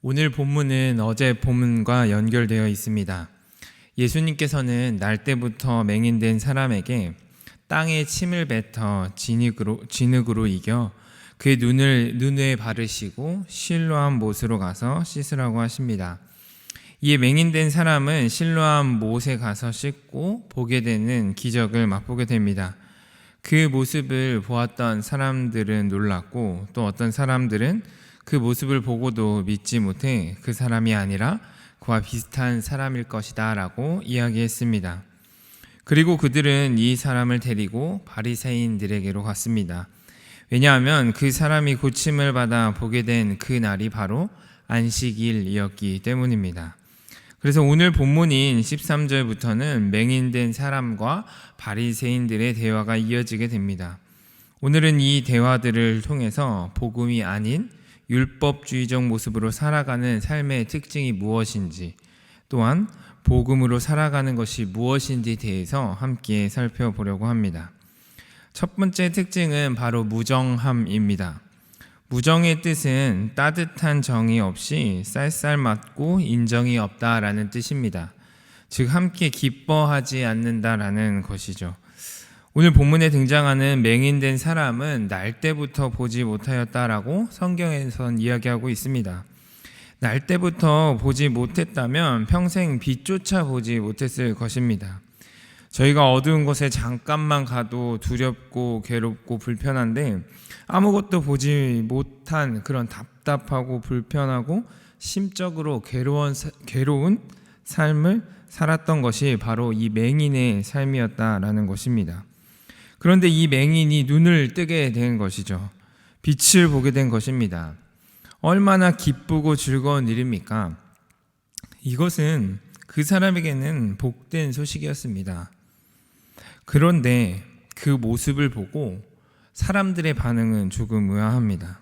오늘 본문은 어제 본문과 연결되어 있습니다. 예수님께서는 날 때부터 맹인된 사람에게 땅에 침을 뱉어 진흙으로 이겨 그의 눈에 바르시고 실로암 못으로 가서 씻으라고 하십니다. 이에 맹인된 사람은 실로암 못에 가서 씻고 보게 되는 기적을 맛보게 됩니다. 그 모습을 보았던 사람들은 놀랐고, 또 어떤 사람들은 그 모습을 보고도 믿지 못해 그 사람이 아니라 그와 비슷한 사람일 것이다 라고 이야기했습니다. 그리고 그들은 이 사람을 데리고 바리새인들에게로 갔습니다. 왜냐하면 그 사람이 고침을 받아 보게 된 그 날이 바로 안식일이었기 때문입니다. 그래서 오늘 본문인 13절부터는 맹인된 사람과 바리새인들의 대화가 이어지게 됩니다. 오늘은 이 대화들을 통해서 복음이 아닌 율법주의적 모습으로 살아가는 삶의 특징이 무엇인지, 또한 복음으로 살아가는 것이 무엇인지에 대해서 함께 살펴보려고 합니다. 첫 번째 특징은 바로 무정함입니다. 무정의 뜻은 따뜻한 정이 없이 쌀쌀맞고 인정이 없다라는 뜻입니다. 즉 함께 기뻐하지 않는다라는 것이죠. 오늘 본문에 등장하는 맹인된 사람은 날 때부터 보지 못하였다라고 성경에선 이야기하고 있습니다. 날 때부터 보지 못했다면 평생 빛조차 보지 못했을 것입니다. 저희가 어두운 곳에 잠깐만 가도 두렵고 괴롭고 불편한데 아무것도 보지 못한 그런 답답하고 불편하고 심적으로 괴로운 삶을 살았던 것이 바로 이 맹인의 삶이었다라는 것입니다. 그런데 이 맹인이 눈을 뜨게 된 것이죠. 빛을 보게 된 것입니다. 얼마나 기쁘고 즐거운 일입니까? 이것은 그 사람에게는 복된 소식이었습니다. 그런데 그 모습을 보고 사람들의 반응은 조금 의아합니다.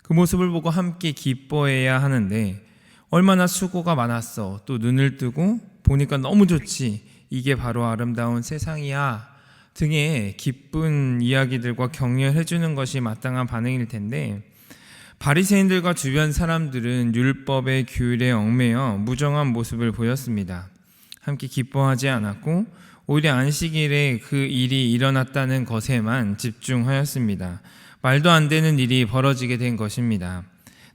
그 모습을 보고 함께 기뻐해야 하는데 얼마나 수고가 많았어. 또 눈을 뜨고 보니까 너무 좋지. 이게 바로 아름다운 세상이야. 등의 기쁜 이야기들과 격려해 주는 것이 마땅한 반응일 텐데 바리새인들과 주변 사람들은 율법의 규율에 얽매여 무정한 모습을 보였습니다. 함께 기뻐하지 않았고 오히려 안식일에 그 일이 일어났다는 것에만 집중하였습니다. 말도 안 되는 일이 벌어지게 된 것입니다.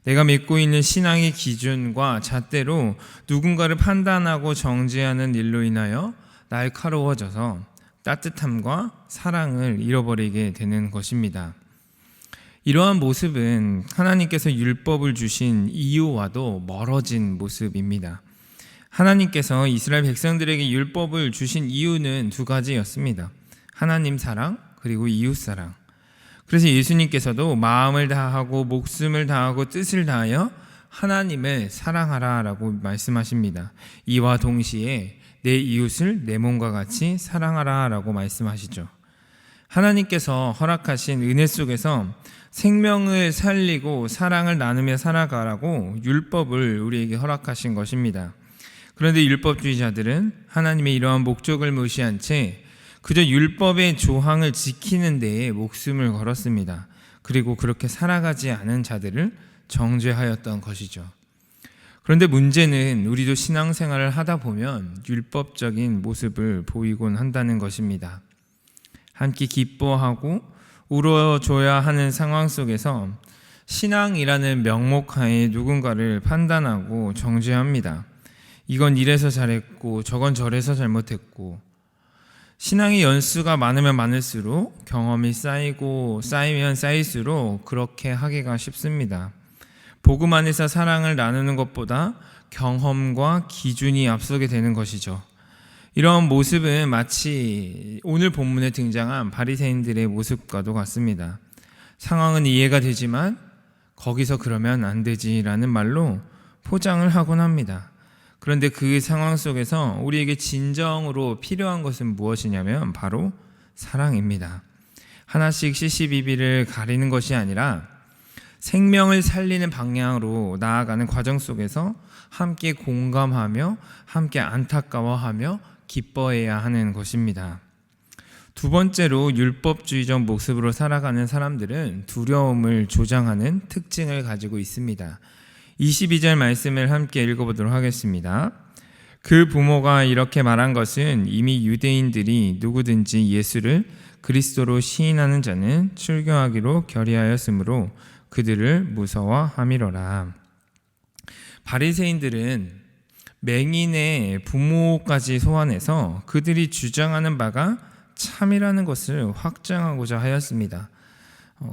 내가 믿고 있는 신앙의 기준과 잣대로 누군가를 판단하고 정죄하는 일로 인하여 날카로워져서 따뜻함과 사랑을 잃어버리게 되는 것입니다. 이러한 모습은 하나님께서 율법을 주신 이유와도 멀어진 모습입니다. 하나님께서 이스라엘 백성들에게 율법을 주신 이유는 두 가지였습니다. 하나님 사랑 그리고 이웃 사랑. 그래서 예수님께서도 마음을 다하고 목숨을 다하고 뜻을 다하여 하나님을 사랑하라 라고 말씀하십니다. 이와 동시에 내 이웃을 내 몸과 같이 사랑하라 라고 말씀하시죠. 하나님께서 허락하신 은혜 속에서 생명을 살리고 사랑을 나누며 살아가라고 율법을 우리에게 허락하신 것입니다. 그런데 율법주의자들은 하나님의 이러한 목적을 무시한 채 그저 율법의 조항을 지키는 데에 목숨을 걸었습니다. 그리고 그렇게 살아가지 않은 자들을 정죄하였던 것이죠. 그런데 문제는 우리도 신앙생활을 하다 보면 율법적인 모습을 보이곤 한다는 것입니다. 함께 기뻐하고 울어줘야 하는 상황 속에서 신앙이라는 명목하에 누군가를 판단하고 정죄합니다. 이건 이래서 잘했고 저건 저래서 잘못했고, 신앙의 연수가 많으면 많을수록 경험이 쌓이면 쌓일수록 그렇게 하기가 쉽습니다. 복음 안에서 사랑을 나누는 것보다 경험과 기준이 앞서게 되는 것이죠. 이런 모습은 마치 오늘 본문에 등장한 바리새인들의 모습과도 같습니다. 상황은 이해가 되지만 거기서 그러면 안 되지라는 말로 포장을 하곤 합니다. 그런데 그 상황 속에서 우리에게 진정으로 필요한 것은 무엇이냐면 바로 사랑입니다. 하나씩 CCBB를 가리는 것이 아니라 생명을 살리는 방향으로 나아가는 과정 속에서 함께 공감하며 함께 안타까워하며 기뻐해야 하는 것입니다. 두 번째로 율법주의적 모습으로 살아가는 사람들은 두려움을 조장하는 특징을 가지고 있습니다. 22절 말씀을 함께 읽어보도록 하겠습니다. 그 부모가 이렇게 말한 것은 이미 유대인들이 누구든지 예수를 그리스도로 시인하는 자는 출교하기로 결의하였으므로 그들을 무서워함이로라. 바리새인들은 맹인의 부모까지 소환해서 그들이 주장하는 바가 참이라는 것을 확증하고자 하였습니다.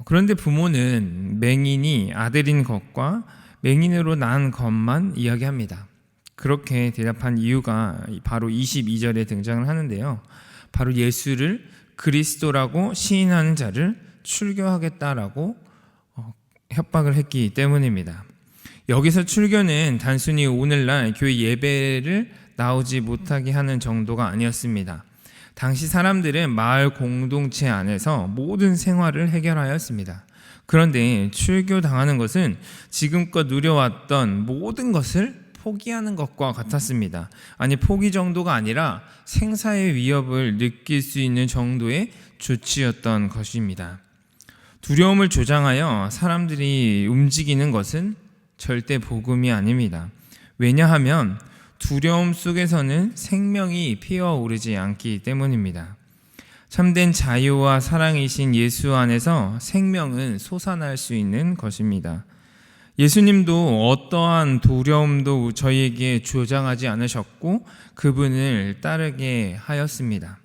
그런데 부모는 맹인이 아들인 것과 맹인으로 낳은 것만 이야기합니다. 그렇게 대답한 이유가 바로 22절에 등장을 하는데요. 바로 예수를 그리스도라고 시인하는 자를 출교하겠다라고 협박을 했기 때문입니다. 여기서 출교는 단순히 오늘날 교회 예배를 나오지 못하게 하는 정도가 아니었습니다. 당시 사람들은 마을 공동체 안에서 모든 생활을 해결하였습니다. 그런데 출교당하는 것은 지금껏 누려왔던 모든 것을 포기하는 것과 같았습니다. 아니, 포기 정도가 아니라 생사의 위협을 느낄 수 있는 정도의 조치였던 것입니다. 두려움을 조장하여 사람들이 움직이는 것은 절대 복음이 아닙니다. 왜냐하면 두려움 속에서는 생명이 피어오르지 않기 때문입니다. 참된 자유와 사랑이신 예수 안에서 생명은 솟아날 수 있는 것입니다. 예수님도 어떠한 두려움도 저희에게 조장하지 않으셨고 그분을 따르게 하였습니다.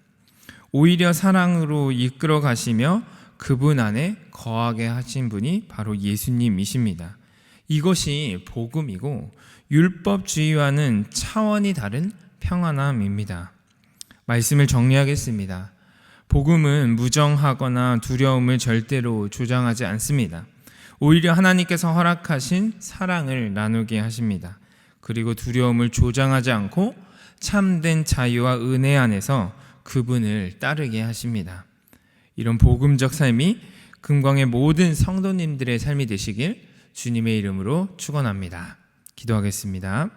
오히려 사랑으로 이끌어 가시며 그분 안에 거하게 하신 분이 바로 예수님이십니다. 이것이 복음이고 율법주의와는 차원이 다른 평안함입니다. 말씀을 정리하겠습니다. 복음은 무정하거나 두려움을 절대로 조장하지 않습니다. 오히려 하나님께서 허락하신 사랑을 나누게 하십니다. 그리고 두려움을 조장하지 않고 참된 자유와 은혜 안에서 그분을 따르게 하십니다. 이런 복음적 삶이 금광의 모든 성도님들의 삶이 되시길 주님의 이름으로 축원합니다. 기도하겠습니다.